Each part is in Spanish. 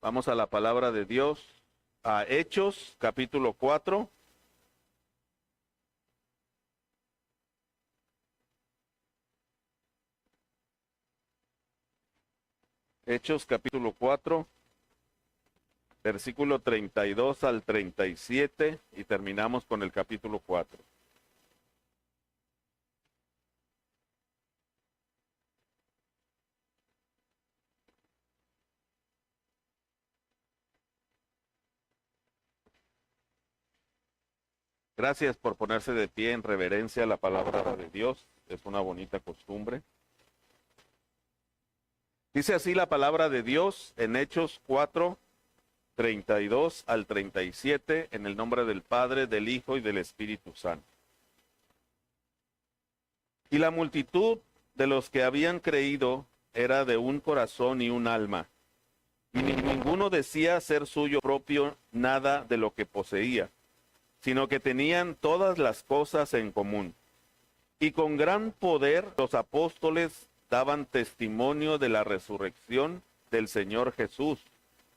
Vamos a la palabra de Dios, a Hechos, capítulo 4. Hechos, capítulo 4, versículo 32 al 37, y terminamos con el capítulo 4. Gracias por ponerse de pie en reverencia a la palabra de Dios. Es una bonita costumbre. Dice así la palabra de Dios en Hechos 4, 32 al 37, en el nombre del Padre, del Hijo y del Espíritu Santo. Y la multitud de los que habían creído era de un corazón y un alma, y ninguno decía ser suyo propio nada de lo que poseía, sino que tenían todas las cosas en común. Y con gran poder los apóstoles daban testimonio de la resurrección del Señor Jesús,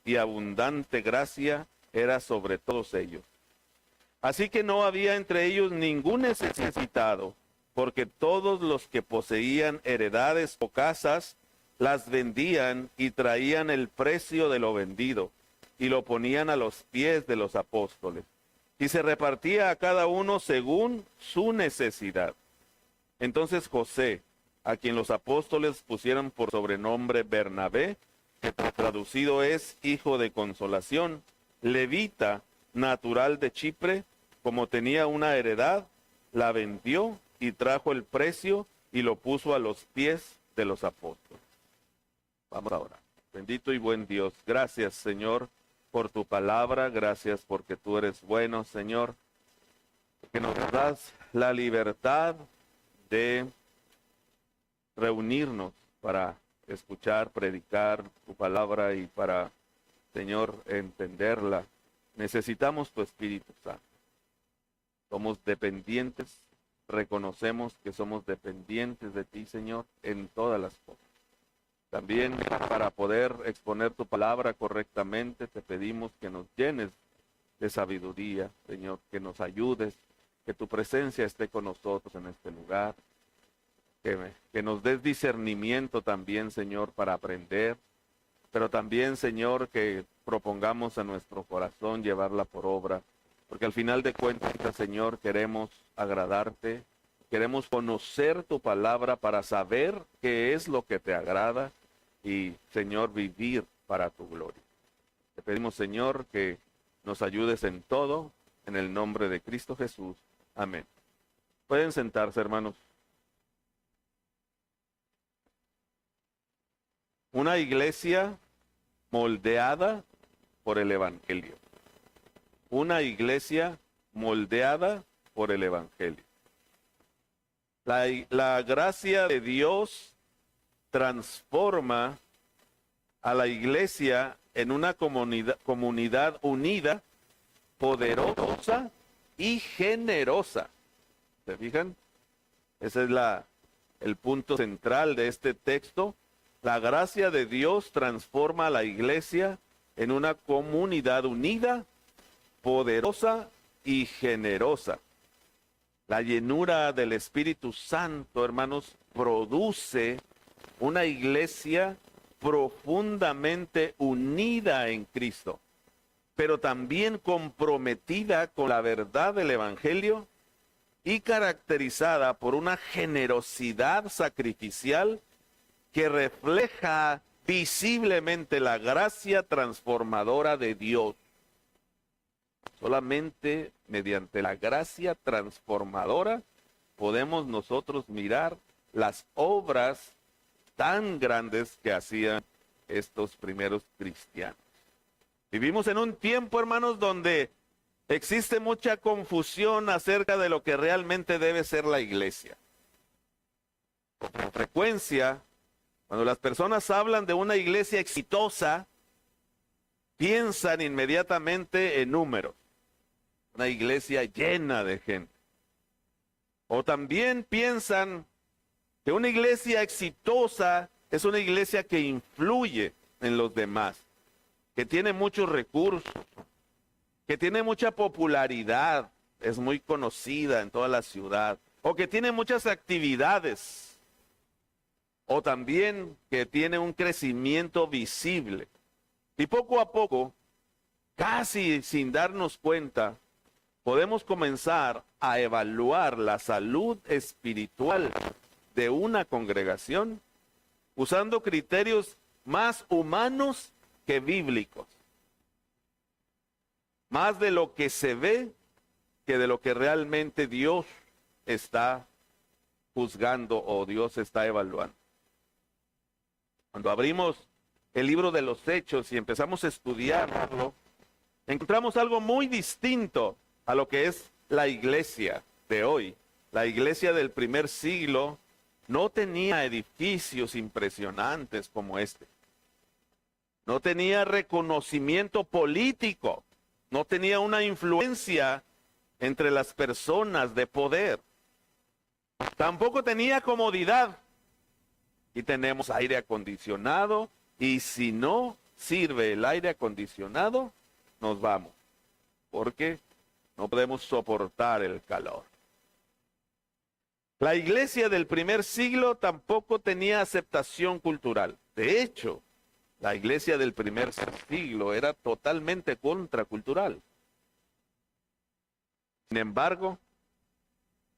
y abundante gracia era sobre todos ellos. Así que no había entre ellos ningún necesitado, porque todos los que poseían heredades o casas, las vendían y traían el precio de lo vendido, y lo ponían a los pies de los apóstoles. Y se repartía a cada uno según su necesidad. Entonces José, a quien los apóstoles pusieron por sobrenombre Bernabé, que traducido es hijo de consolación, levita, natural de Chipre, como tenía una heredad, la vendió y trajo el precio y lo puso a los pies de los apóstoles. Vamos ahora. Bendito y buen Dios, gracias Señor por tu palabra, gracias porque tú eres bueno, Señor, que nos das la libertad de reunirnos para escuchar, predicar tu palabra y para, Señor, entenderla. Necesitamos tu Espíritu Santo. Somos dependientes, reconocemos que somos dependientes de ti, Señor, en todas las cosas. También para poder exponer tu palabra correctamente, te pedimos que nos llenes de sabiduría, Señor, que nos ayudes, que tu presencia esté con nosotros en este lugar, que nos des discernimiento también, Señor, para aprender, pero también, Señor, que propongamos a nuestro corazón llevarla por obra, porque al final de cuentas, Señor, queremos agradarte, queremos conocer tu palabra para saber qué es lo que te agrada y, Señor, vivir para tu gloria. Te pedimos, Señor, que nos ayudes en todo, en el nombre de Cristo Jesús. Amén. Pueden sentarse, hermanos. Una iglesia moldeada por el Evangelio. Una iglesia moldeada por el Evangelio. La gracia de Dios transforma a la iglesia en una comunidad unida, poderosa y generosa. ¿Se fijan? Ese es el punto central de este texto. La gracia de Dios transforma a la iglesia en una comunidad unida, poderosa y generosa. La llenura del Espíritu Santo, hermanos, produce una iglesia profundamente unida en Cristo, pero también comprometida con la verdad del Evangelio y caracterizada por una generosidad sacrificial que refleja visiblemente la gracia transformadora de Dios. Solamente mediante la gracia transformadora podemos nosotros mirar las obras tan grandes que hacían estos primeros cristianos. Vivimos en un tiempo, hermanos, donde existe mucha confusión acerca de lo que realmente debe ser la iglesia. Con frecuencia, cuando las personas hablan de una iglesia exitosa, piensan inmediatamente en números. Una iglesia llena de gente. O también piensan que una iglesia exitosa es una iglesia que influye en los demás, que tiene muchos recursos, que tiene mucha popularidad, es muy conocida en toda la ciudad, o que tiene muchas actividades, o también que tiene un crecimiento visible. Y poco a poco, casi sin darnos cuenta, podemos comenzar a evaluar la salud espiritual de una congregación usando criterios más humanos que bíblicos. Más de lo que se ve que de lo que realmente Dios está juzgando o Dios está evaluando. Cuando abrimos el libro de los Hechos y empezamos a estudiarlo, encontramos algo muy distinto a lo que es la iglesia de hoy. La iglesia del primer siglo no tenía edificios impresionantes como este. No tenía reconocimiento político. No tenía una influencia entre las personas de poder. Tampoco tenía comodidad. Y tenemos aire acondicionado. Y si no sirve el aire acondicionado, nos vamos. Porque no podemos soportar el calor. La iglesia del primer siglo tampoco tenía aceptación cultural. De hecho, la iglesia del primer siglo era totalmente contracultural. Sin embargo,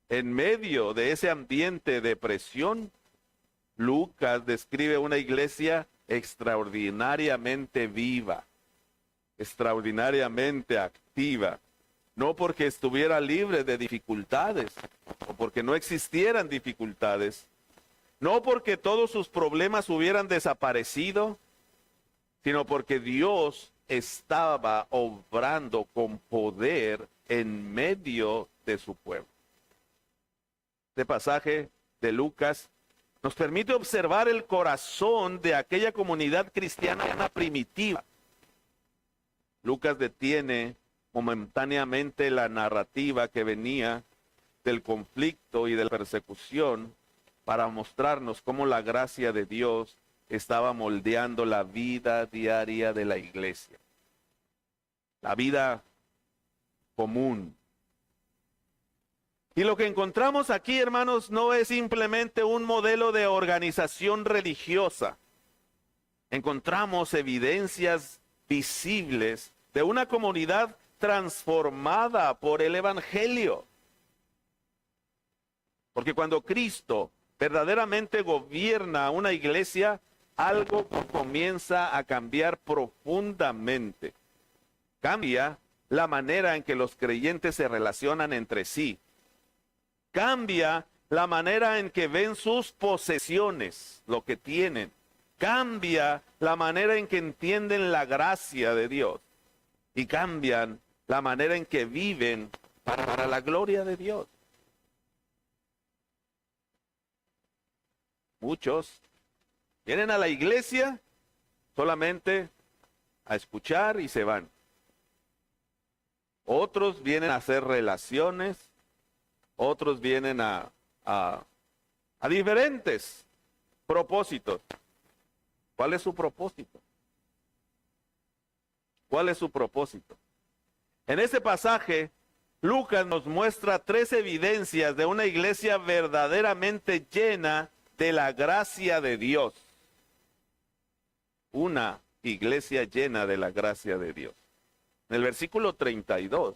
en medio de ese ambiente de presión, Lucas describe una iglesia extraordinariamente viva, extraordinariamente activa, no porque estuviera libre de dificultades, o porque no existieran dificultades, no porque todos sus problemas hubieran desaparecido, sino porque Dios estaba obrando con poder en medio de su pueblo. Este pasaje de Lucas nos permite observar el corazón de aquella comunidad cristiana primitiva. Lucas detiene momentáneamente la narrativa que venía del conflicto y de la persecución para mostrarnos cómo la gracia de Dios estaba moldeando la vida diaria de la iglesia. La vida común. Y lo que encontramos aquí, hermanos, no es simplemente un modelo de organización religiosa. Encontramos evidencias visibles de una comunidad transformada por el Evangelio. Porque cuando Cristo verdaderamente gobierna una iglesia, algo comienza a cambiar profundamente. Cambia la manera en que los creyentes se relacionan entre sí. Cambia la manera en que ven sus posesiones, lo que tienen. Cambia la manera en que entienden la gracia de Dios. Y cambian la manera en que viven para la gloria de Dios. Muchos vienen a la iglesia solamente a escuchar y se van. Otros vienen a hacer relaciones, otros vienen a diferentes propósitos. ¿Cuál es su propósito? ¿Cuál es su propósito? En este pasaje, Lucas nos muestra 3 evidencias de una iglesia verdaderamente llena de la gracia de Dios. Una iglesia llena de la gracia de Dios. En el versículo 32,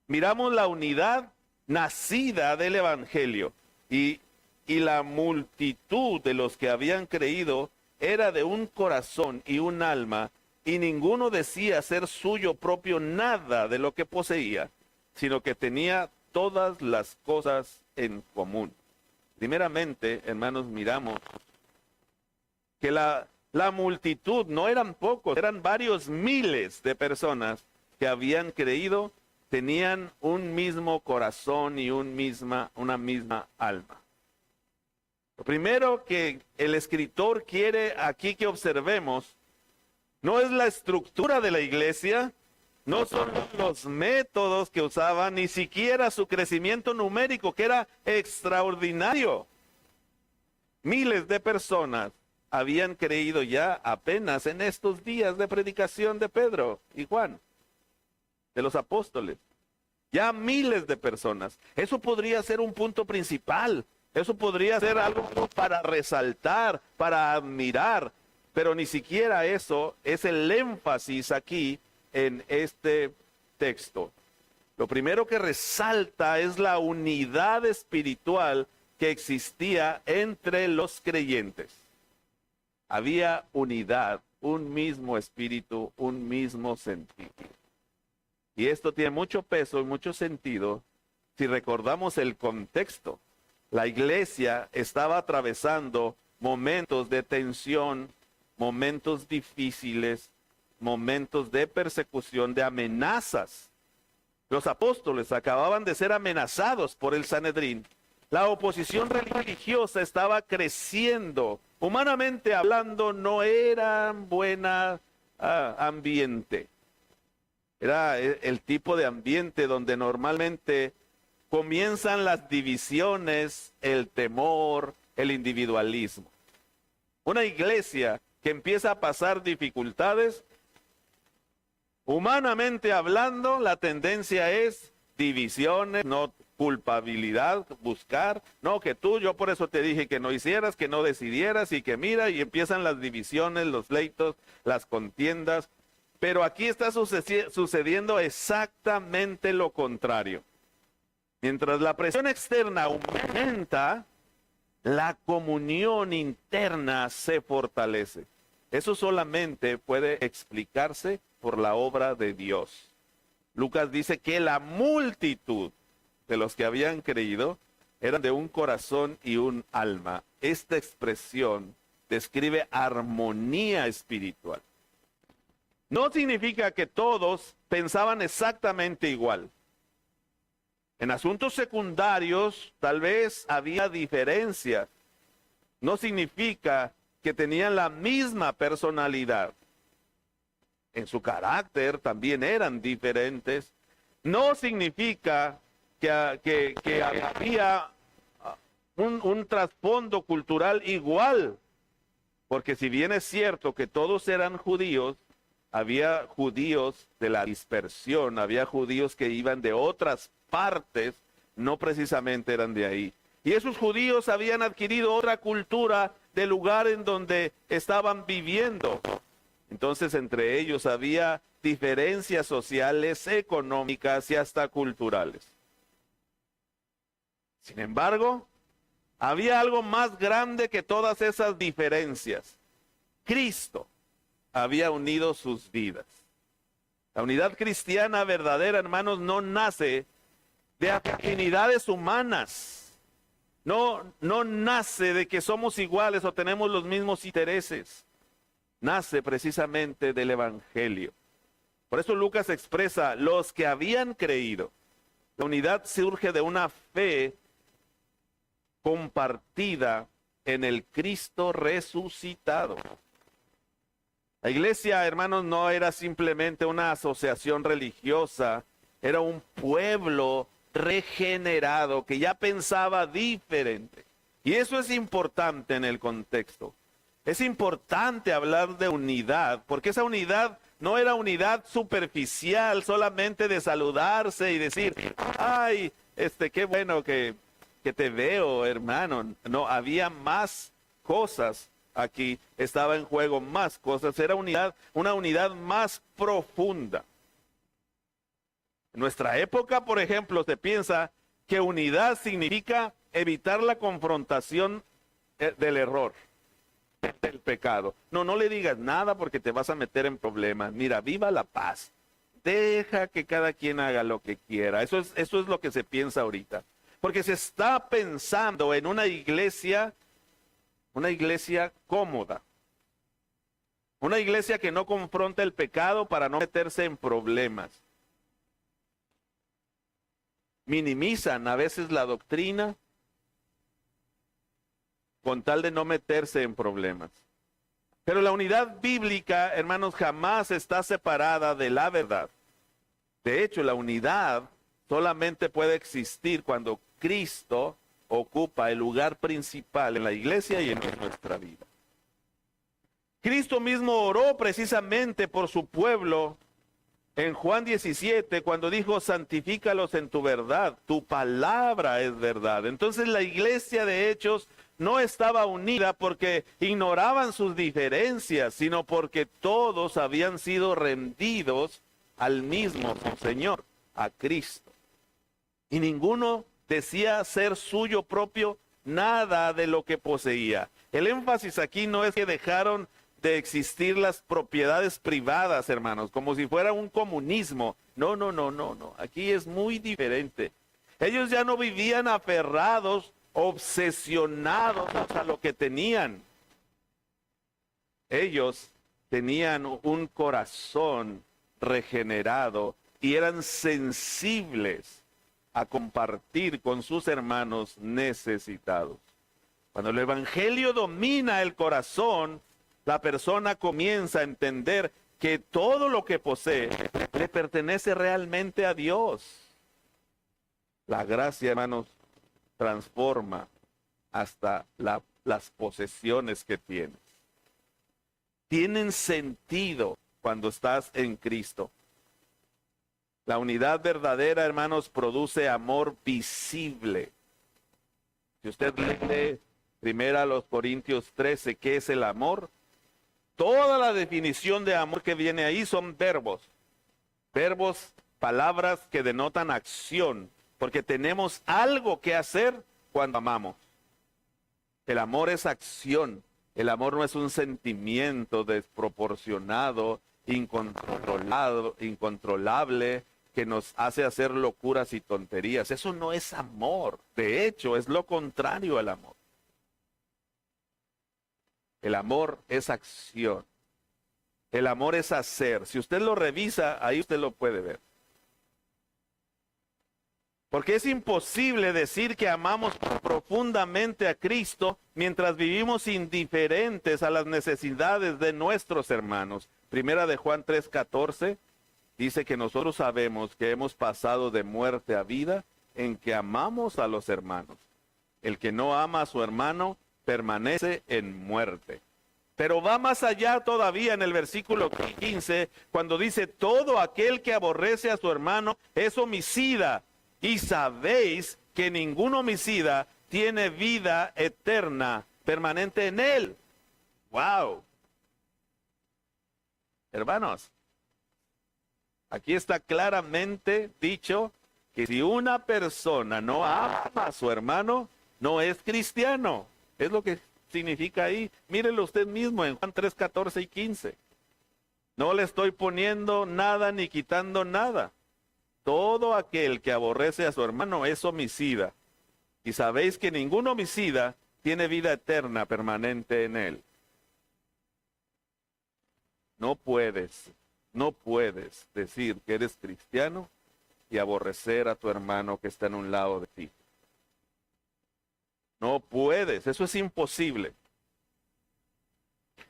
miramos la unidad nacida del Evangelio y la multitud de los que habían creído era de un corazón y un alma, y ninguno decía ser suyo propio nada de lo que poseía, sino que tenía todas las cosas en común. Primeramente, hermanos, miramos que la multitud no eran pocos, eran varios miles de personas que habían creído, tenían un mismo corazón y una misma alma. Lo primero que el escritor quiere aquí que observemos no es la estructura de la iglesia, no son los métodos que usaban, ni siquiera su crecimiento numérico, que era extraordinario. Miles de personas habían creído ya apenas en estos días de predicación de Pedro y Juan, de los apóstoles. Ya miles de personas. Eso podría ser un punto principal. Eso podría ser algo para resaltar, para admirar. Pero ni siquiera eso es el énfasis aquí en este texto. Lo primero que resalta es la unidad espiritual que existía entre los creyentes. Había unidad, un mismo espíritu, un mismo sentido. Y esto tiene mucho peso y mucho sentido si recordamos el contexto. La iglesia estaba atravesando momentos de tensión, momentos difíciles, momentos de persecución, de amenazas. Los apóstoles acababan de ser amenazados por el Sanedrín. La oposición religiosa estaba creciendo. Humanamente hablando, no era buen ambiente. Era el tipo de ambiente donde normalmente comienzan las divisiones, el temor, el individualismo. Una iglesia que empieza a pasar dificultades, humanamente hablando, la tendencia es divisiones, no culpabilidad, buscar, no, que tú, yo por eso te dije que no hicieras, que no decidieras y que mira, y empiezan las divisiones, los pleitos, las contiendas. Pero aquí está sucediendo exactamente lo contrario. Mientras la presión externa aumenta, la comunión interna se fortalece. Eso solamente puede explicarse por la obra de Dios. Lucas dice que la multitud de los que habían creído eran de un corazón y un alma. Esta expresión describe armonía espiritual. No significa que todos pensaban exactamente igual. En asuntos secundarios tal vez había diferencias. No significa que tenían la misma personalidad. En su carácter también eran diferentes. No significa que había un trasfondo cultural igual. Porque si bien es cierto que todos eran judíos, había judíos de la dispersión, había judíos que iban de otras partes, no precisamente eran de ahí. Y esos judíos habían adquirido otra cultura del lugar en donde estaban viviendo. Entonces entre ellos había diferencias sociales, económicas y hasta culturales. Sin embargo, había algo más grande que todas esas diferencias. Cristo había unido sus vidas. La unidad cristiana verdadera, hermanos, no nace de afinidades humanas. No nace de que somos iguales o tenemos los mismos intereses. Nace precisamente del Evangelio. Por eso Lucas expresa, los que habían creído. La unidad surge de una fe compartida en el Cristo resucitado. La iglesia, hermanos, no era simplemente una asociación religiosa, era un pueblo regenerado que ya pensaba diferente. Y eso es importante en el contexto. Es importante hablar de unidad, porque esa unidad no era unidad superficial, solamente de saludarse y decir, ay, qué bueno que te veo, hermano. No, había más cosas. Aquí estaba en juego más cosas, era una unidad más profunda. En nuestra época, por ejemplo, se piensa que unidad significa evitar la confrontación del error, del pecado. No le digas nada porque te vas a meter en problemas. Mira, viva la paz. Deja que cada quien haga lo que quiera. Eso es lo que se piensa ahorita. Porque se está pensando en una iglesia cómoda. Una iglesia que no confronta el pecado para no meterse en problemas. Minimizan a veces la doctrina con tal de no meterse en problemas. Pero la unidad bíblica, hermanos, jamás está separada de la verdad. De hecho, la unidad solamente puede existir cuando Cristo ocupa el lugar principal en la iglesia y en nuestra vida. Cristo mismo oró precisamente por su pueblo en Juan 17, cuando dijo, santifícalos en tu verdad, tu palabra es verdad. Entonces la iglesia de Hechos no estaba unida porque ignoraban sus diferencias, sino porque todos habían sido rendidos al mismo Señor, a Cristo. Y ninguno decía ser suyo propio nada de lo que poseía. El énfasis aquí no es que dejaron de existir las propiedades privadas, hermanos, como si fuera un comunismo. No, no, no, no, no. Aquí es muy diferente. Ellos ya no vivían aferrados, obsesionados a lo que tenían. Ellos tenían un corazón regenerado y eran sensibles a compartir con sus hermanos necesitados. Cuando el evangelio domina el corazón, la persona comienza a entender que todo lo que posee le pertenece realmente a Dios. La gracia, hermanos, transforma hasta las posesiones que tienes. Tienen sentido cuando estás en Cristo. La unidad verdadera, hermanos, produce amor visible. Si usted lee 1 Corintios 13, ¿qué es el amor? Toda la definición de amor que viene ahí son verbos. Verbos, palabras que denotan acción, porque tenemos algo que hacer cuando amamos. El amor es acción. El amor no es un sentimiento desproporcionado, incontrolable, que nos hace hacer locuras y tonterías. Eso no es amor. De hecho, es lo contrario al amor. El amor es acción. El amor es hacer. Si usted lo revisa, ahí usted lo puede ver. Porque es imposible decir que amamos profundamente a Cristo mientras vivimos indiferentes a las necesidades de nuestros hermanos. Primera de Juan 3:14 dice que nosotros sabemos que hemos pasado de muerte a vida en que amamos a los hermanos. El que no ama a su hermano permanece en muerte. Pero va más allá todavía en el versículo 15, cuando dice, todo aquel que aborrece a su hermano es homicida. Y sabéis que ningún homicida tiene vida eterna permanente en él. ¡Wow! Hermanos, aquí está claramente dicho que si una persona no ama a su hermano, no es cristiano. Es lo que significa ahí. Mírelo usted mismo en Juan 3, 14 y 15. No le estoy poniendo nada ni quitando nada. Todo aquel que aborrece a su hermano es homicida. Y sabéis que ningún homicida tiene vida eterna permanente en él. No puedes decir que eres cristiano y aborrecer a tu hermano que está en un lado de ti. No puedes, eso es imposible.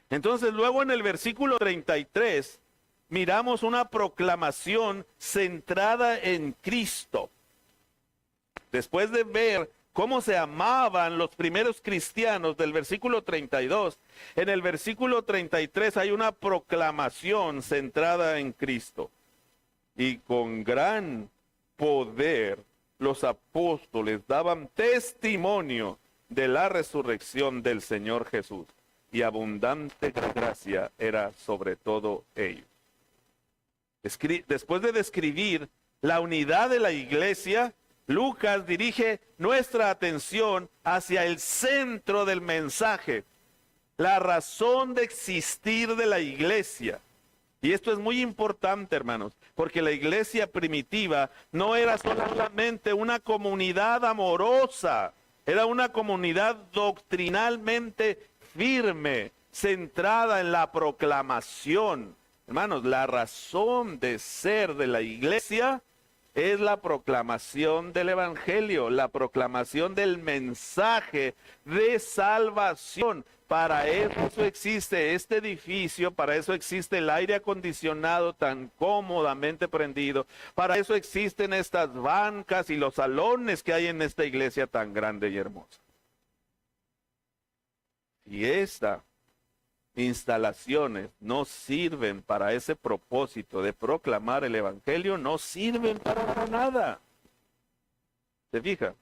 Entonces luego en el versículo 33 miramos una proclamación centrada en Cristo. Después de ver cómo se amaban los primeros cristianos del versículo 32, en el versículo 33 hay una proclamación centrada en Cristo. Y con gran poder los apóstoles daban testimonio de la resurrección del Señor Jesús, y abundante gracia era sobre todo ellos. Después de describir la unidad de la iglesia, Lucas dirige nuestra atención hacia el centro del mensaje, la razón de existir de la iglesia. Y esto es muy importante, hermanos, porque la iglesia primitiva no era solamente una comunidad amorosa, era una comunidad doctrinalmente firme, centrada en la proclamación. Hermanos, la razón de ser de la iglesia es la proclamación del evangelio, la proclamación del mensaje de salvación. Para eso existe este edificio, para eso existe el aire acondicionado tan cómodamente prendido, para eso existen estas bancas y los salones que hay en esta iglesia tan grande y hermosa. Y esta instalaciones no sirven para ese propósito de proclamar el evangelio, no sirven para nada. ¿Se fija?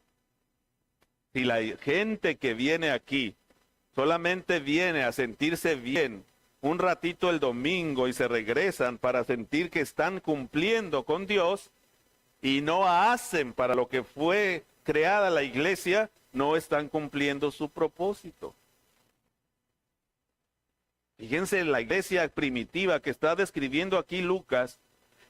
Si la gente que viene aquí solamente viene a sentirse bien un ratito el domingo y se regresan para sentir que están cumpliendo con Dios y no hacen para lo que fue creada la iglesia, no están cumpliendo su propósito. Fíjense en la iglesia primitiva que está describiendo aquí Lucas.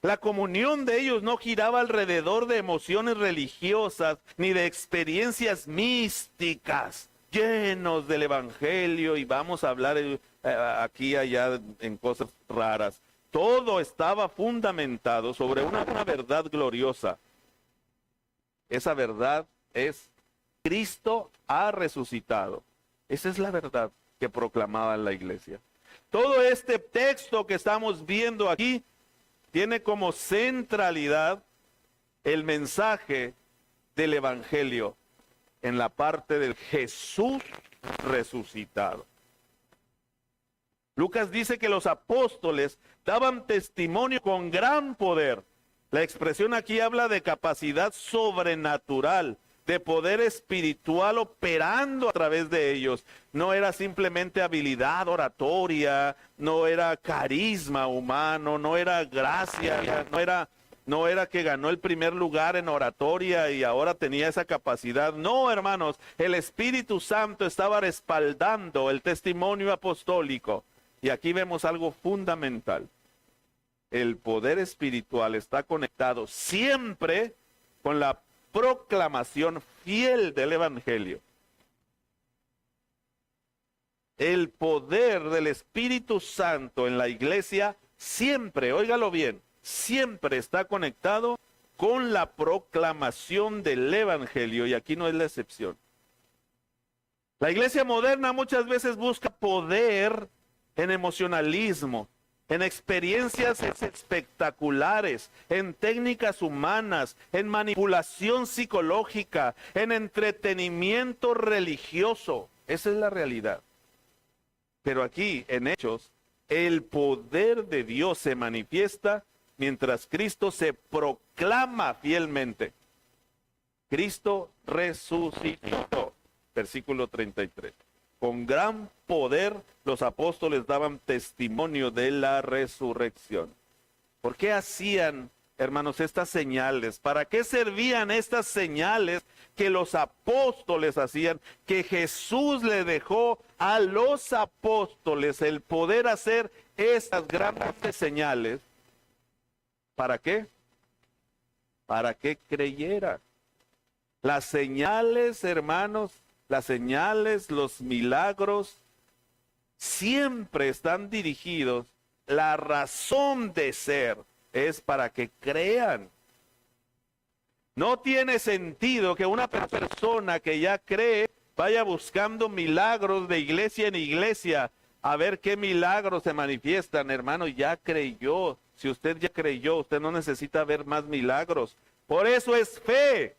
La comunión de ellos no giraba alrededor de emociones religiosas ni de experiencias místicas, llenos del evangelio, y vamos a hablar aquí y allá en cosas raras. Todo estaba fundamentado sobre una verdad gloriosa. Esa verdad es: Cristo ha resucitado. Esa es la verdad que proclamaba la iglesia. Todo este texto que estamos viendo aquí tiene como centralidad el mensaje del evangelio en la parte del Jesús resucitado. Lucas dice que los apóstoles daban testimonio con gran poder. La expresión aquí habla de capacidad sobrenatural, de poder espiritual operando a través de ellos. No era simplemente habilidad oratoria, no era carisma humano, no era gracia, no era que ganó el primer lugar en oratoria y ahora tenía esa capacidad. No, hermanos, el Espíritu Santo estaba respaldando el testimonio apostólico. Y aquí vemos algo fundamental. El poder espiritual está conectado siempre con la proclamación fiel del evangelio. El poder del Espíritu Santo en la iglesia siempre, óigalo bien, siempre está conectado con la proclamación del evangelio, y aquí no es la excepción. La iglesia moderna muchas veces busca poder en emocionalismo, en experiencias espectaculares, en técnicas humanas, en manipulación psicológica, en entretenimiento religioso. Esa es la realidad. Pero aquí, en Hechos, el poder de Dios se manifiesta mientras Cristo se proclama fielmente. Cristo resucitó. Versículo 33. Con gran poder los apóstoles daban testimonio de la resurrección. ¿Por qué hacían, hermanos, estas señales? ¿Para qué servían estas señales que los apóstoles hacían? Que Jesús le dejó a los apóstoles el poder hacer estas grandes señales. ¿Para qué? Para que creyera. Las señales, hermanos, las señales, los milagros, siempre están dirigidos, la razón de ser es para que crean. No tiene sentido que una persona que ya cree vaya buscando milagros de iglesia en iglesia a ver qué milagros se manifiestan. Hermano, ya creyó. Si usted ya creyó, usted no necesita ver más milagros. Por eso es fe,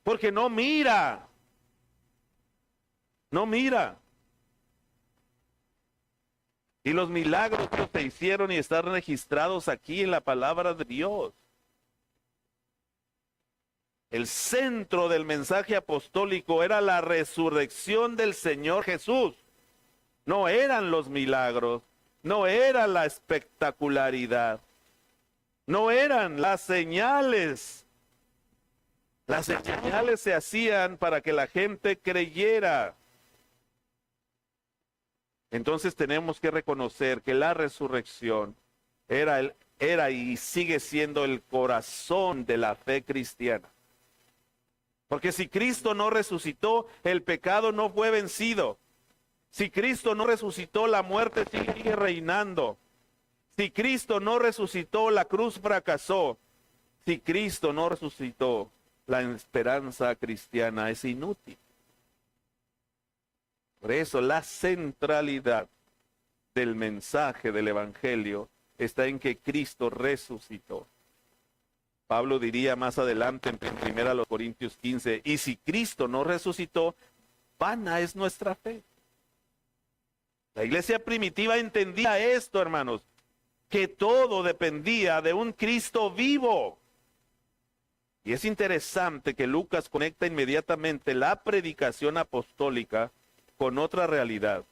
porque no mira. No mira. Y los milagros que se hicieron y están registrados aquí en la palabra de Dios. El centro del mensaje apostólico era la resurrección del Señor Jesús. No eran los milagros, no era la espectacularidad, no eran las señales. Las señales se hacían para que la gente creyera. Entonces tenemos que reconocer que la resurrección era y sigue siendo el corazón de la fe cristiana. Porque si Cristo no resucitó, el pecado no fue vencido. Si Cristo no resucitó, la muerte sigue reinando. Si Cristo no resucitó, la cruz fracasó. Si Cristo no resucitó, la esperanza cristiana es inútil. Por eso la centralidad del mensaje del evangelio está en que Cristo resucitó. Pablo diría más adelante en 1 Corintios 15, y si Cristo no resucitó, vana es nuestra fe. La La iglesia primitiva entendía esto, hermanos, que todo dependía de un Cristo vivo. Y es interesante que Lucas conecta inmediatamente la predicación apostólica con otra realidad.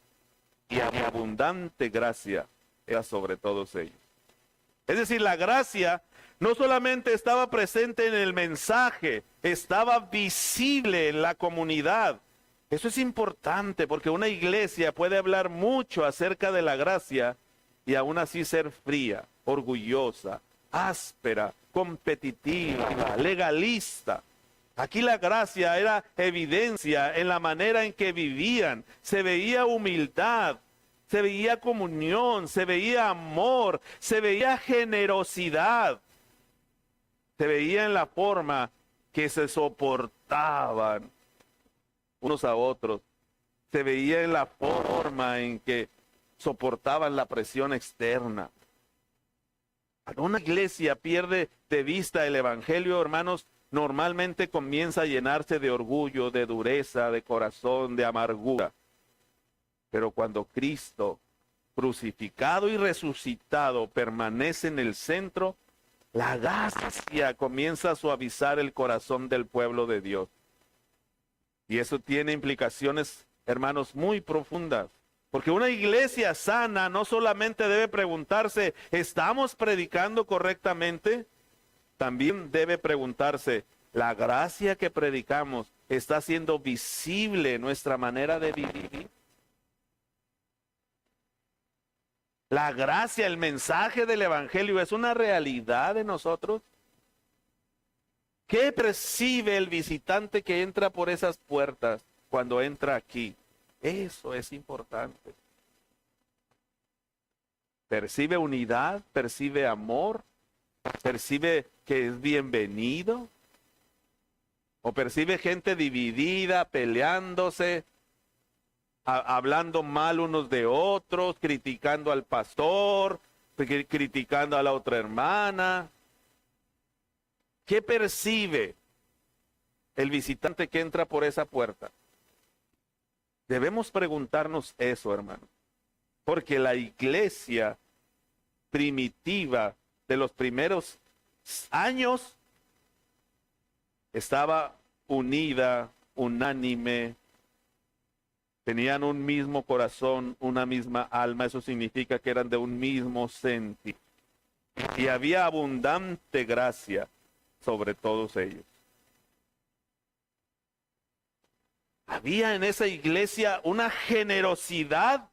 Y abundante gracia era sobre todos ellos. Es decir, la gracia no solamente estaba presente en el mensaje, estaba visible en la comunidad. Eso es importante porque una iglesia puede hablar mucho acerca de la gracia y aún así ser fría, orgullosa, áspera, competitiva, legalista. Aquí la gracia era evidencia en la manera en que vivían. Se veía humildad, se veía comunión, se veía amor, se veía generosidad. Se veía en la forma que se soportaban unos a otros. Se veía en la forma en que soportaban la presión externa. Cuando una iglesia pierde de vista el evangelio, hermanos, normalmente comienza a llenarse de orgullo, de dureza, de corazón, de amargura. Pero cuando Cristo, crucificado y resucitado, permanece en el centro, la gracia comienza a suavizar el corazón del pueblo de Dios. Y eso tiene implicaciones, hermanos, muy profundas. Porque una iglesia sana no solamente debe preguntarse, ¿estamos predicando correctamente? También debe preguntarse, ¿la gracia que predicamos está siendo visible en nuestra manera de vivir? La gracia, el mensaje del evangelio es una realidad de nosotros. ¿Qué percibe el visitante que entra por esas puertas cuando entra aquí? Eso es importante. ¿Percibe unidad? ¿Percibe amor? ¿Percibe que es bienvenido? ¿O percibe gente dividida, peleándose, hablando mal unos de otros, criticando al pastor, criticando a la otra hermana? ¿Qué percibe el visitante que entra por esa puerta? Debemos preguntarnos eso, hermano, porque la iglesia primitiva de los primeros años estaba unida, unánime, tenían un mismo corazón, una misma alma. Eso significa que eran de un mismo sentir. Y había abundante gracia sobre todos ellos. Había en esa iglesia una generosidad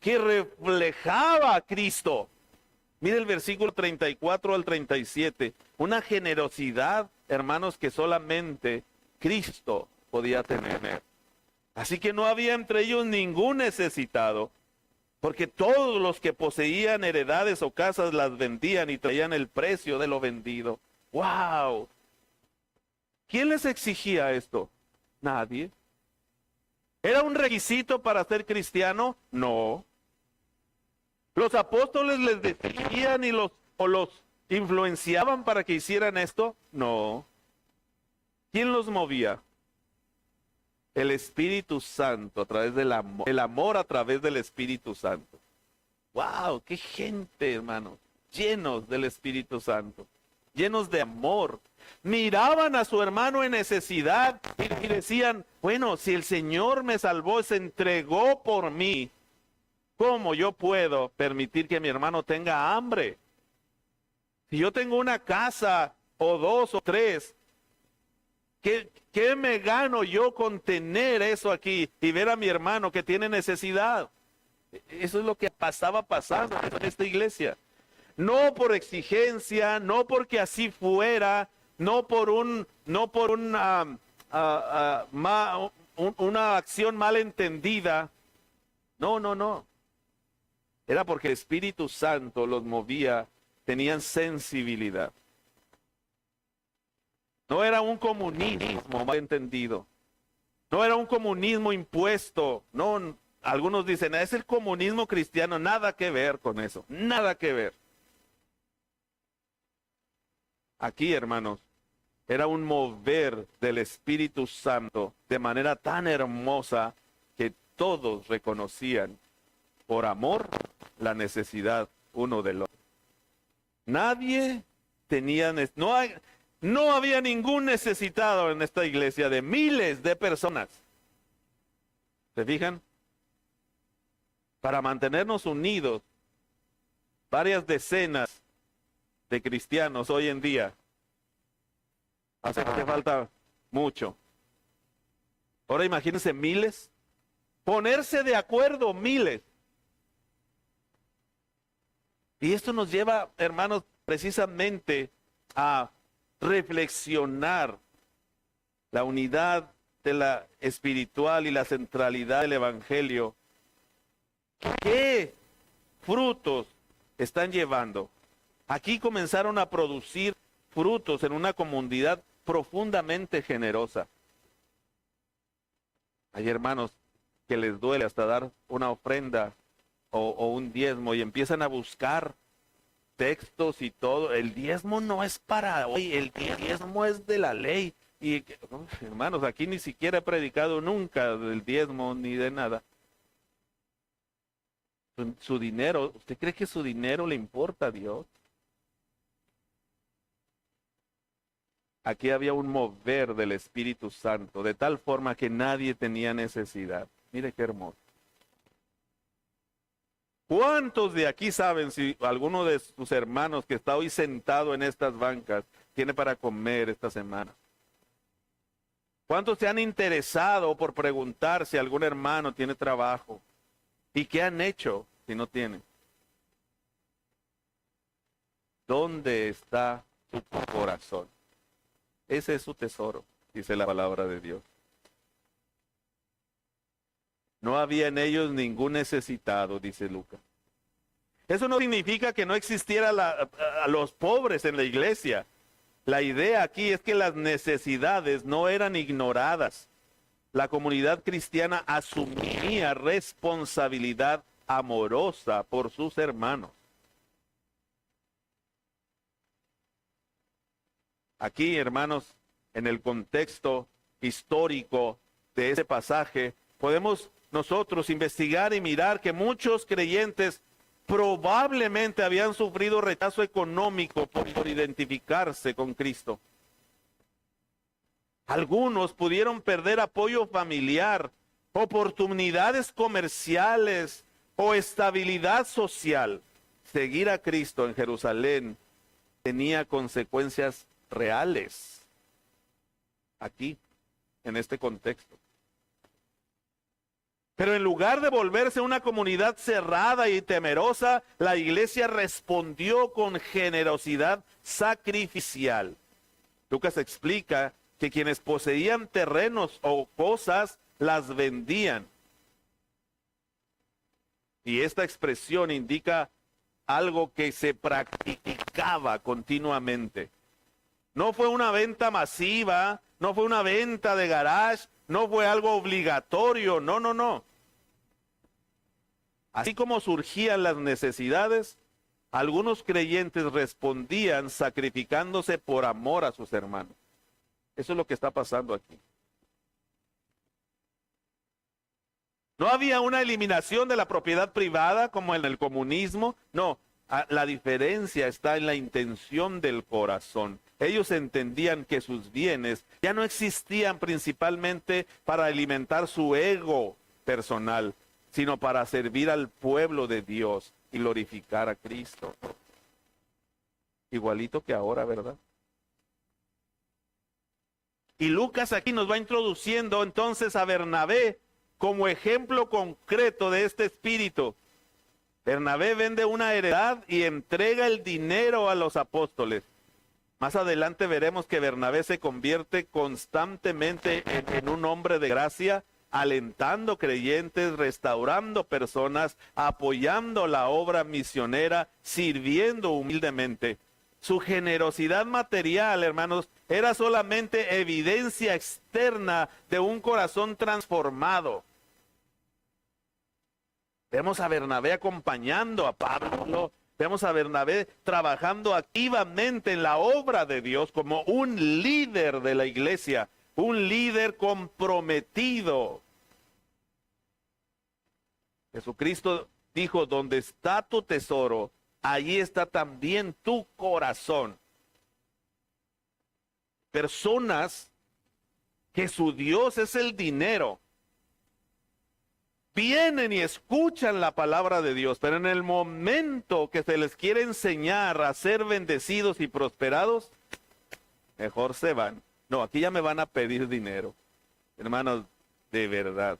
que reflejaba a Cristo. Mire el versículo 34 al 37. Una generosidad, hermanos, que solamente Cristo podía tener. Así que no había entre ellos ningún necesitado, porque todos los que poseían heredades o casas las vendían y traían el precio de lo vendido. ¡Wow! ¿Quién les exigía esto? Nadie. ¿Era un requisito para ser cristiano? No. ¿Los apóstoles les decían y los influenciaban para que hicieran esto? No. ¿Quién los movía? El Espíritu Santo a través del amor. El amor a través del Espíritu Santo. ¡Wow! ¡Qué gente, hermanos! Llenos del Espíritu Santo. Llenos de amor. Miraban a su hermano en necesidad y decían, bueno, si el Señor me salvó, se entregó por mí, ¿cómo yo puedo permitir que mi hermano tenga hambre? Si yo tengo una casa o dos o tres, ¿qué me gano yo con tener eso aquí y ver a mi hermano que tiene necesidad? Eso es lo que estaba pasando en esta iglesia. No por exigencia, no porque así fuera, no por una acción mal entendida. No. Era porque el Espíritu Santo los movía, tenían sensibilidad. No era un comunismo mal entendido. No era un comunismo impuesto. No, algunos dicen, es el comunismo cristiano. Nada que ver con eso. Nada que ver. Aquí, hermanos, era un mover del Espíritu Santo de manera tan hermosa que todos reconocían, por amor la necesidad uno del otro. Nadie tenía, no había ningún necesitado en esta iglesia de miles de personas. ¿Se fijan? Para mantenernos unidos, varias decenas de cristianos hoy en día. Hace falta mucho. Ahora imagínense miles. Ponerse de acuerdo miles. Y esto nos lleva, hermanos, precisamente a reflexionar la unidad de la espiritual y la centralidad del Evangelio. ¿Qué frutos están llevando? Aquí comenzaron a producir frutos en una comunidad profundamente generosa. Hay hermanos que les duele hasta dar una ofrenda o un diezmo y empiezan a buscar textos y todo. El diezmo no es para hoy, el diezmo es de la ley. Y hermanos, aquí ni siquiera he predicado nunca del diezmo ni de nada. Su dinero, ¿usted cree que su dinero le importa a Dios? Aquí había un mover del Espíritu Santo, de tal forma que nadie tenía necesidad. Mire qué hermoso. ¿Cuántos de aquí saben si alguno de sus hermanos que está hoy sentado en estas bancas tiene para comer esta semana? ¿Cuántos se han interesado por preguntar si algún hermano tiene trabajo? ¿Y qué han hecho si no tienen? ¿Dónde está su corazón? Ese es su tesoro, dice la palabra de Dios. No había en ellos ningún necesitado, dice Lucas. Eso no significa que no existiera a los pobres en la iglesia. La idea aquí es que las necesidades no eran ignoradas. La comunidad cristiana asumía responsabilidad amorosa por sus hermanos. Aquí, hermanos, en el contexto histórico de este pasaje, podemos nosotros investigar y mirar que muchos creyentes probablemente habían sufrido rechazo económico por identificarse con Cristo. Algunos pudieron perder apoyo familiar, oportunidades comerciales o estabilidad social. Seguir a Cristo en Jerusalén tenía consecuencias reales. Aquí, en este contexto. Pero en lugar de volverse una comunidad cerrada y temerosa, la iglesia respondió con generosidad sacrificial. Lucas explica que quienes poseían terrenos o cosas las vendían. Y esta expresión indica algo que se practicaba continuamente. No fue una venta masiva, no fue una venta de garage, no fue algo obligatorio, no. Así como surgían las necesidades, algunos creyentes respondían sacrificándose por amor a sus hermanos. Eso es lo que está pasando aquí. No había una eliminación de la propiedad privada como en el comunismo, no. La diferencia está en la intención del corazón. Ellos entendían que sus bienes ya no existían principalmente para alimentar su ego personal, sino para servir al pueblo de Dios y glorificar a Cristo. Igualito que ahora, ¿verdad? Y Lucas aquí nos va introduciendo entonces a Bernabé como ejemplo concreto de este espíritu. Bernabé vende una heredad y entrega el dinero a los apóstoles. Más adelante veremos que Bernabé se convierte constantemente en un hombre de gracia, alentando creyentes, restaurando personas, apoyando la obra misionera, sirviendo humildemente. Su generosidad material, hermanos, era solamente evidencia externa de un corazón transformado. Vemos a Bernabé acompañando a Pablo, vemos a Bernabé trabajando activamente en la obra de Dios como un líder de la iglesia, un líder comprometido. Jesucristo dijo, donde está tu tesoro, allí está también tu corazón. Personas que su Dios es el dinero, vienen y escuchan la palabra de Dios, pero en el momento que se les quiere enseñar a ser bendecidos y prosperados, mejor se van. No, aquí ya me van a pedir dinero. Hermanos, de verdad,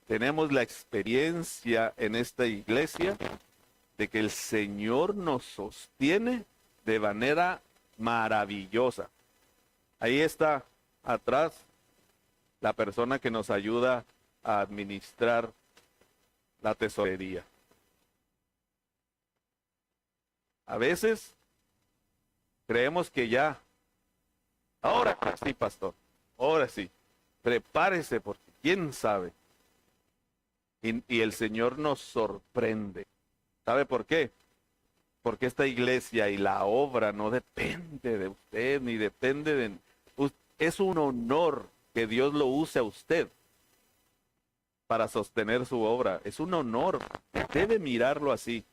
tenemos la experiencia en esta iglesia de que el Señor nos sostiene de manera maravillosa. Ahí está atrás la persona que nos ayuda a administrar la tesorería. A veces creemos que ya, ahora sí, pastor, ahora sí, prepárese porque quién sabe. Y el Señor nos sorprende. ¿Sabe por qué? Porque esta iglesia y la obra no depende de usted, ni depende de... Es un honor que Dios lo use a usted para sostener su obra. Es un honor. Debe mirarlo así.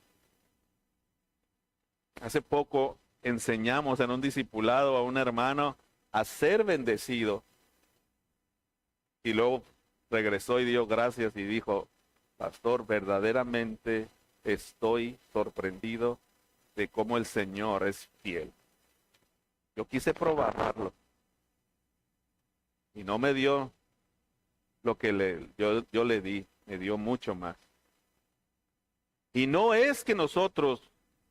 Hace poco enseñamos en un discipulado a un hermano a ser bendecido. Y luego regresó y dio gracias y dijo, pastor, verdaderamente estoy sorprendido de cómo el Señor es fiel. Yo quise probarlo. Y no me dio lo que yo le di, me dio mucho más. Y no es que nosotros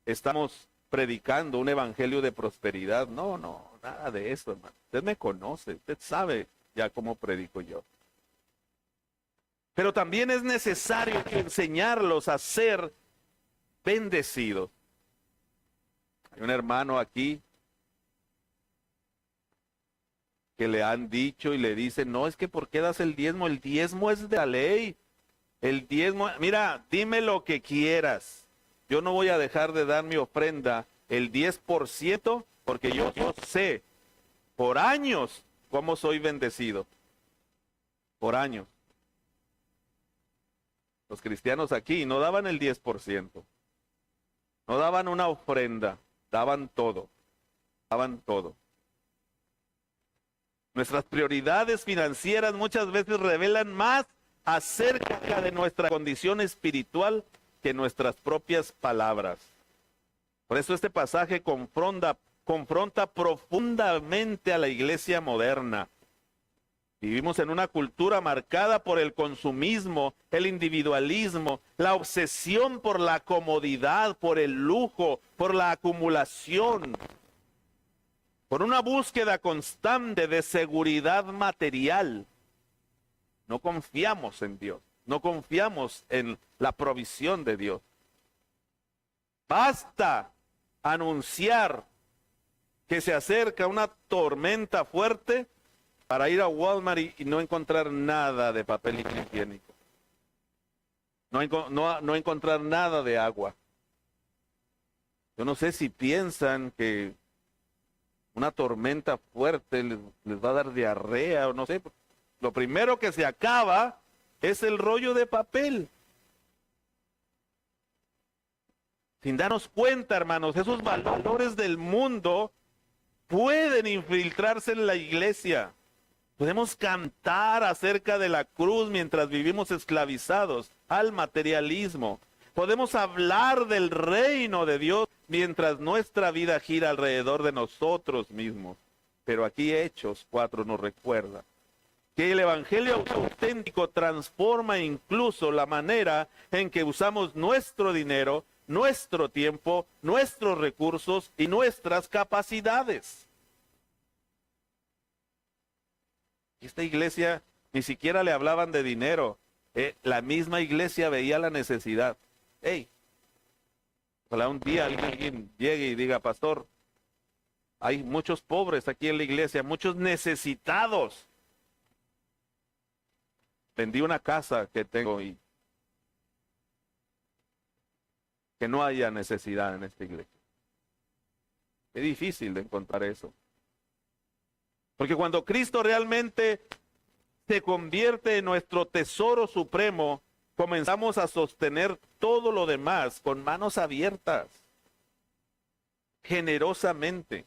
estamos predicando un evangelio de prosperidad. No, nada de eso, hermano. Usted me conoce, usted sabe ya cómo predico yo. Pero también es necesario enseñarlos a ser bendecidos. Hay un hermano aquí que le han dicho y le dicen, no, es que ¿por qué das el diezmo? El diezmo es de la ley. El diezmo, mira, dime lo que quieras. Yo no voy a dejar de dar mi ofrenda, el 10%, porque yo sé por años cómo soy bendecido. Por años. Los cristianos aquí no daban el 10%. No daban una ofrenda, daban todo. Daban todo. Nuestras prioridades financieras muchas veces revelan más acerca de nuestra condición espiritual que nuestras propias palabras. Por eso este pasaje confronta profundamente a la iglesia moderna. Vivimos en una cultura marcada por el consumismo, el individualismo, la obsesión por la comodidad, por el lujo, por la acumulación, por una búsqueda constante de seguridad material. No confiamos en Dios, no confiamos en la provisión de Dios. Basta anunciar que se acerca una tormenta fuerte para ir a Walmart y no encontrar nada de papel higiénico. No encontrar nada de agua. Yo no sé si piensan que una tormenta fuerte les va a dar diarrea o no sé. Lo primero que se acaba es el rollo de papel. Sin darnos cuenta, hermanos, esos valores del mundo pueden infiltrarse en la iglesia. Podemos cantar acerca de la cruz mientras vivimos esclavizados al materialismo. Podemos hablar del reino de Dios mientras nuestra vida gira alrededor de nosotros mismos. Pero aquí Hechos 4 nos recuerda que el evangelio auténtico transforma incluso la manera en que usamos nuestro dinero, nuestro tiempo, nuestros recursos y nuestras capacidades. Esta iglesia ni siquiera le hablaban de dinero. La misma iglesia veía la necesidad. Hey, ojalá un día alguien llegue y diga, pastor, hay muchos pobres aquí en la iglesia, muchos necesitados. Vendí una casa que tengo y que no haya necesidad en esta iglesia. Es difícil de encontrar eso. Porque cuando Cristo realmente se convierte en nuestro tesoro supremo, comenzamos a sostener todo lo demás con manos abiertas, generosamente.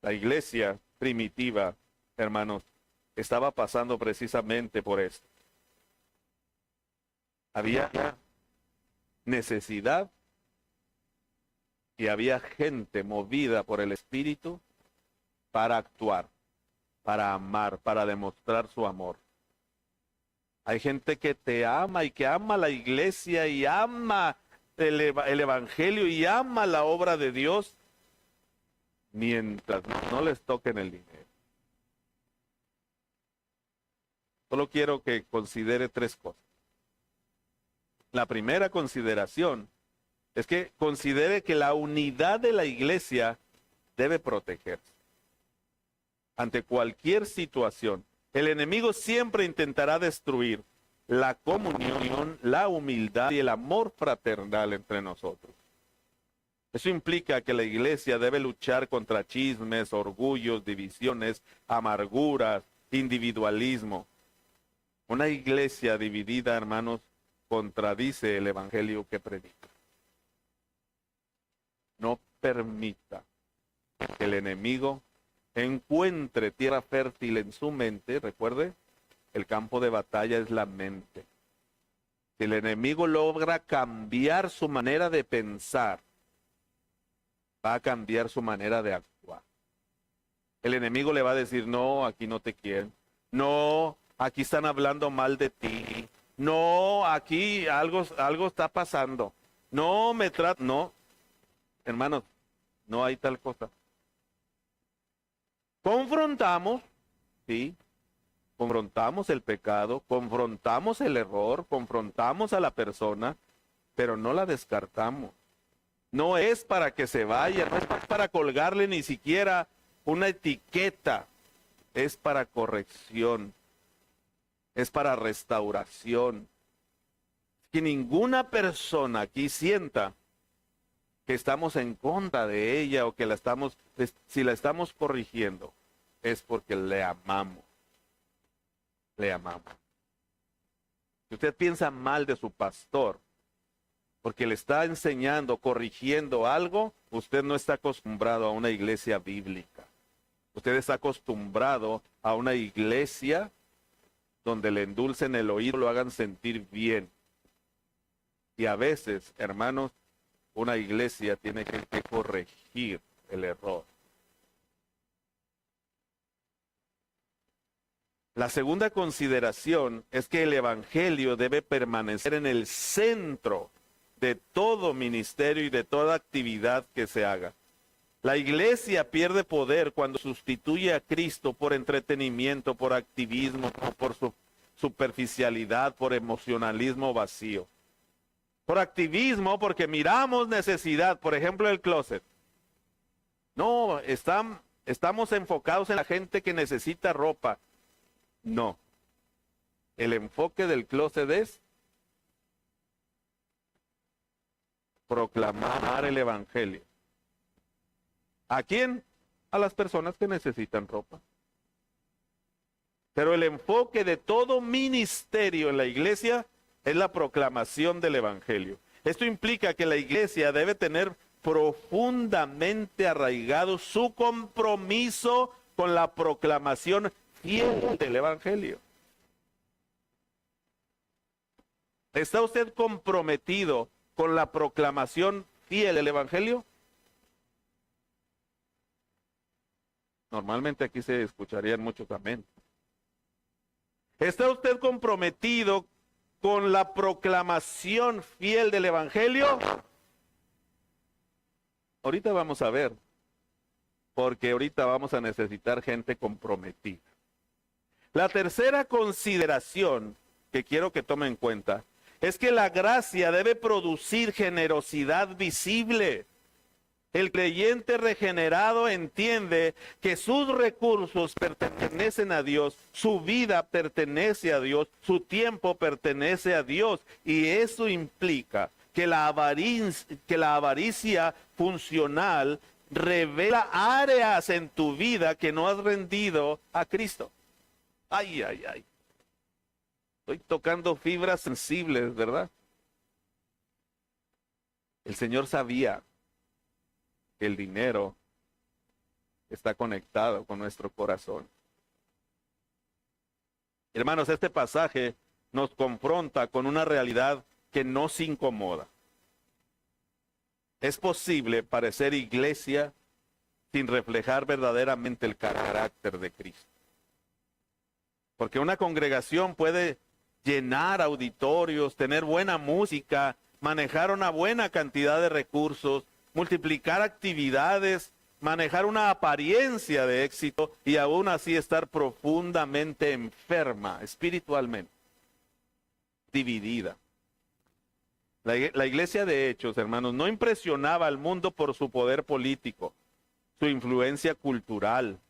La iglesia primitiva, hermanos, estaba pasando precisamente por esto. Había necesidad y había gente movida por el Espíritu para actuar, para amar, para demostrar su amor. Hay gente que te ama y que ama la iglesia y ama el Evangelio y ama la obra de Dios mientras no les toquen el dinero. Solo quiero que considere tres cosas. La primera consideración es que considere que la unidad de la iglesia debe protegerse. Ante cualquier situación, el enemigo siempre intentará destruir la comunión, la humildad y el amor fraternal entre nosotros. Eso implica que la iglesia debe luchar contra chismes, orgullos, divisiones, amarguras, individualismo. Una iglesia dividida, hermanos, contradice el evangelio que predica. No permita que el enemigo encuentre tierra fértil en su mente. Recuerde, el campo de batalla es la mente. Si el enemigo logra cambiar su manera de pensar, va a cambiar su manera de actuar. El enemigo le va a decir, no, aquí no te quieren. No, aquí están hablando mal de ti. No, aquí algo está pasando. No, no, hermanos, no hay tal cosa. Confrontamos, sí, confrontamos el pecado, confrontamos el error, confrontamos a la persona, pero no la descartamos. No es para que se vaya, no es para colgarle ni siquiera una etiqueta, es para corrección, es para restauración. Que ninguna persona aquí sienta que estamos en contra de ella o que si la estamos corrigiendo, es porque le amamos. Le amamos. Si usted piensa mal de su pastor, porque le está enseñando, corrigiendo algo, usted no está acostumbrado a una iglesia bíblica. Usted está acostumbrado a una iglesia donde le endulcen el oído, lo hagan sentir bien. Y a veces, hermanos, una iglesia tiene que corregir el error. La segunda consideración es que el evangelio debe permanecer en el centro de todo ministerio y de toda actividad que se haga. La iglesia pierde poder cuando sustituye a Cristo por entretenimiento, por activismo, por su superficialidad, por emocionalismo vacío. Por activismo, porque miramos necesidad, por ejemplo, el closet. No, estamos enfocados en la gente que necesita ropa. No. El enfoque del closet es proclamar el evangelio. ¿A quién? A las personas que necesitan ropa. Pero el enfoque de todo ministerio en la iglesia es la proclamación del evangelio. Esto implica que la iglesia debe tener profundamente arraigado su compromiso con la proclamación fiel del evangelio. ¿Está usted comprometido con la proclamación fiel del evangelio? Normalmente aquí se escucharían muchos amén. ¿Está usted comprometido con la proclamación fiel del evangelio? Ahorita vamos a ver, porque ahorita vamos a necesitar gente comprometida. La tercera consideración que quiero que tome en cuenta es que la gracia debe producir generosidad visible. El creyente regenerado entiende que sus recursos pertenecen a Dios, su vida pertenece a Dios, su tiempo pertenece a Dios. Y eso implica que la avaricia funcional revela áreas en tu vida que no has rendido a Cristo. Ay, ay, ay. Estoy tocando fibras sensibles, ¿verdad? El Señor sabía que el dinero está conectado con nuestro corazón. Hermanos, este pasaje nos confronta con una realidad que nos incomoda. Es posible parecer iglesia sin reflejar verdaderamente el carácter de Cristo. Porque una congregación puede llenar auditorios, tener buena música, manejar una buena cantidad de recursos, multiplicar actividades, manejar una apariencia de éxito y aún así estar profundamente enferma espiritualmente, dividida. La iglesia de Hechos, hermanos, no impresionaba al mundo por su poder político, su influencia cultural,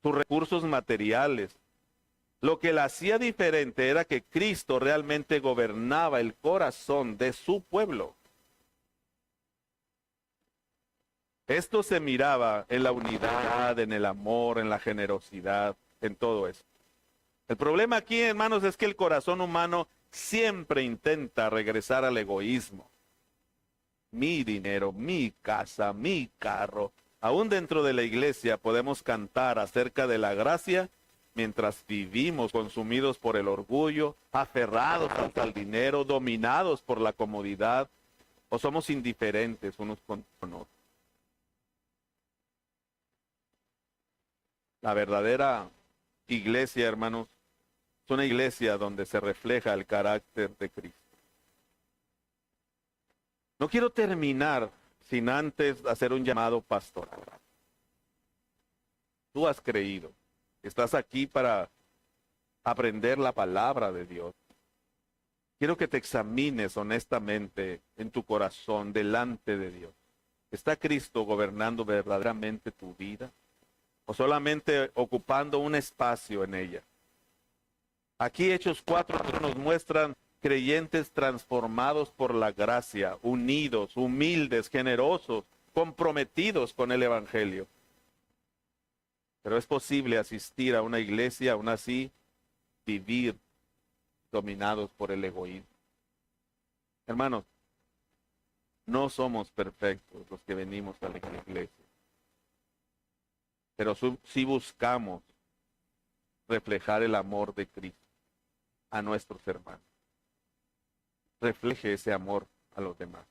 sus recursos materiales. Lo que la hacía diferente era que Cristo realmente gobernaba el corazón de su pueblo. Esto se miraba en la unidad, en el amor, en la generosidad, en todo eso. El problema aquí, hermanos, es que el corazón humano siempre intenta regresar al egoísmo. Mi dinero, mi casa, mi carro. Aún dentro de la iglesia podemos cantar acerca de la gracia mientras vivimos consumidos por el orgullo, aferrados hasta el dinero, dominados por la comodidad, o somos indiferentes unos con otros. La verdadera iglesia, hermanos, es una iglesia donde se refleja el carácter de Cristo. No quiero terminar sin antes hacer un llamado pastoral. Tú has creído, estás aquí para aprender la palabra de Dios. Quiero que te examines honestamente en tu corazón delante de Dios. ¿Está Cristo gobernando verdaderamente tu vida? ¿O solamente ocupando un espacio en ella? Aquí Hechos 4 nos muestran creyentes transformados por la gracia, unidos, humildes, generosos, comprometidos con el Evangelio. Pero es posible asistir a una iglesia, aún así, vivir dominados por el egoísmo. Hermanos, no somos perfectos los que venimos a la iglesia, pero sí buscamos reflejar el amor de Cristo a nuestros hermanos. Refleje ese amor a los demás.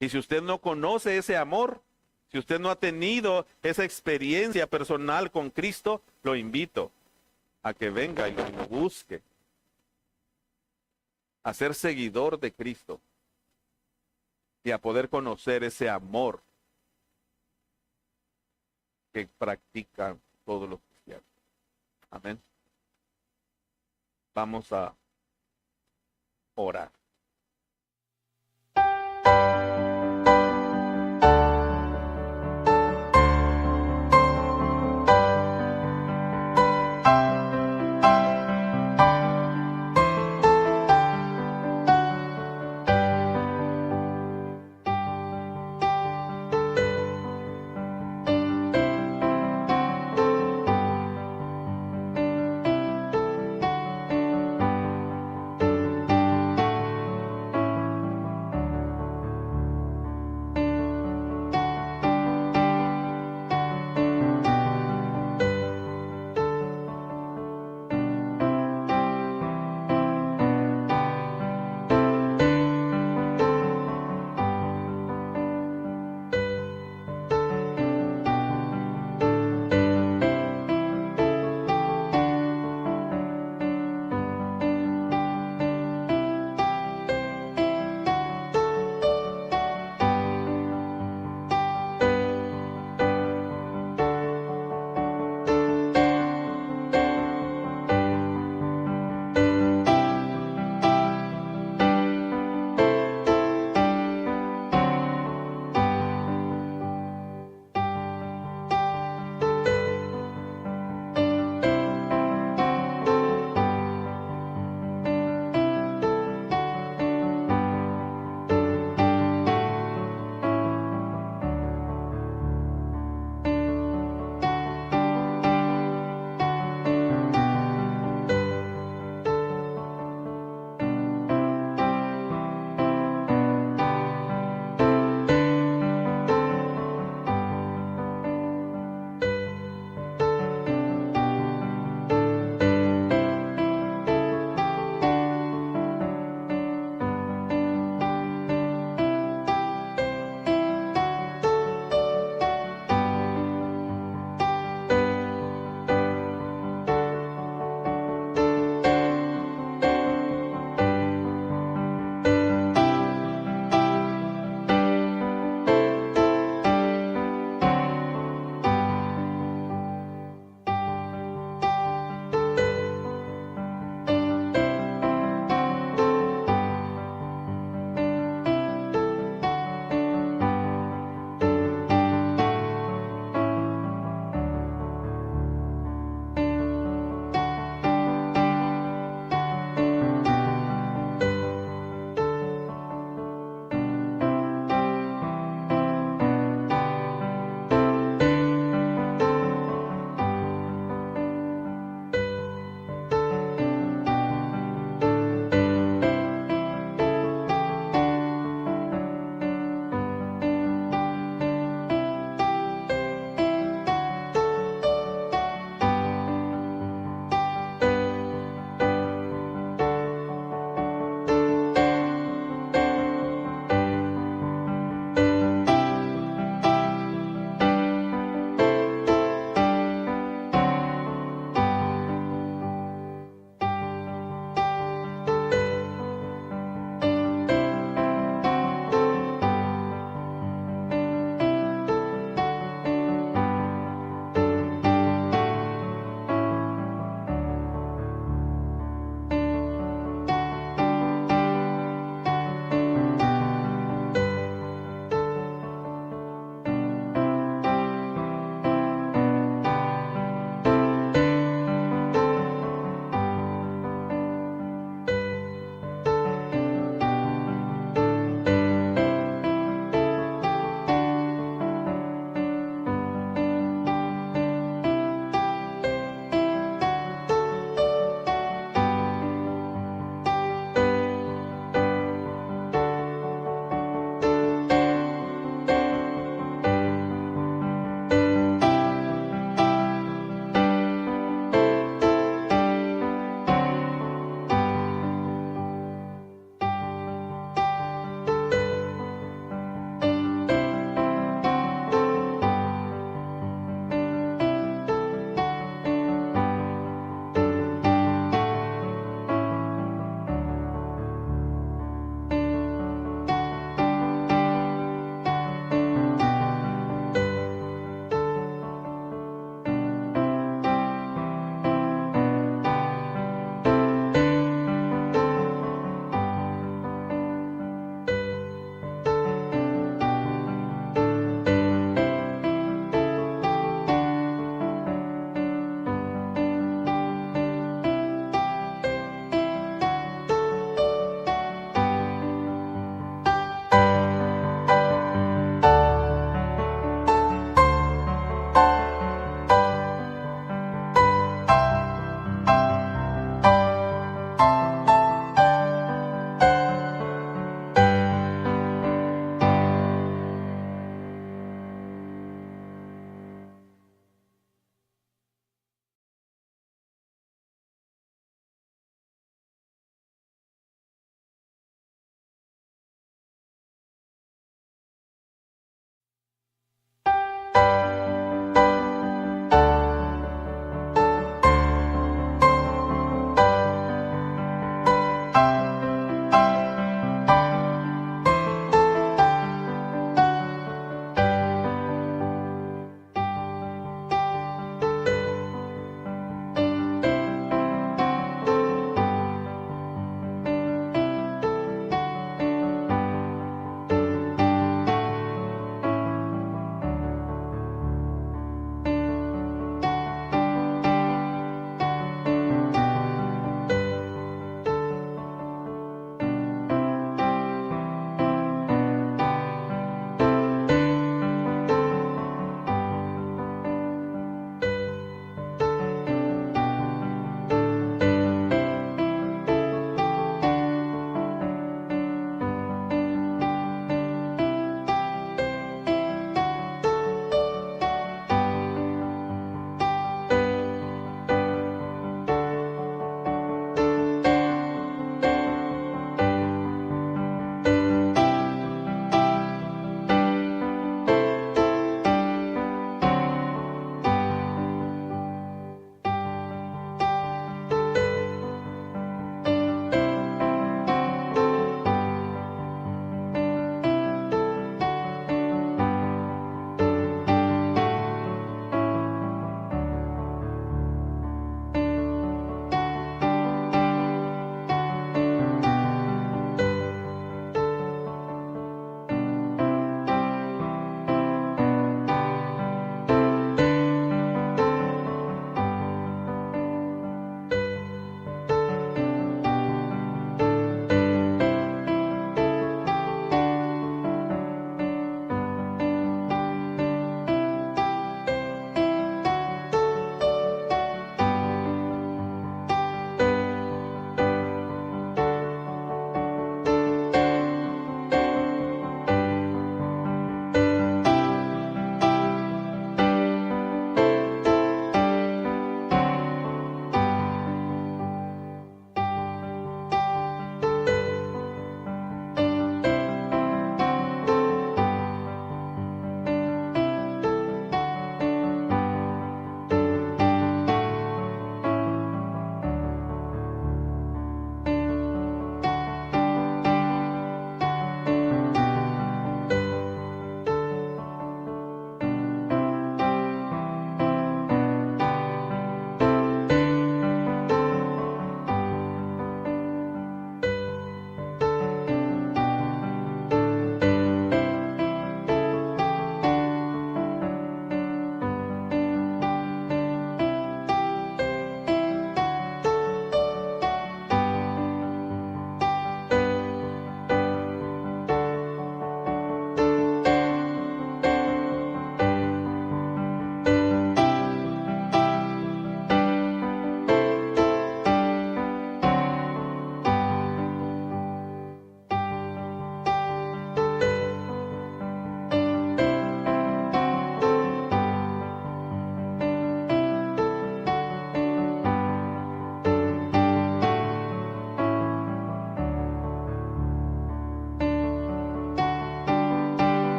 Y si usted no conoce ese amor, si usted no ha tenido esa experiencia personal con Cristo, lo invito a que venga y lo busque, a ser seguidor de Cristo y a poder conocer ese amor que practican todos los cristianos. Amén. Vamos a orar.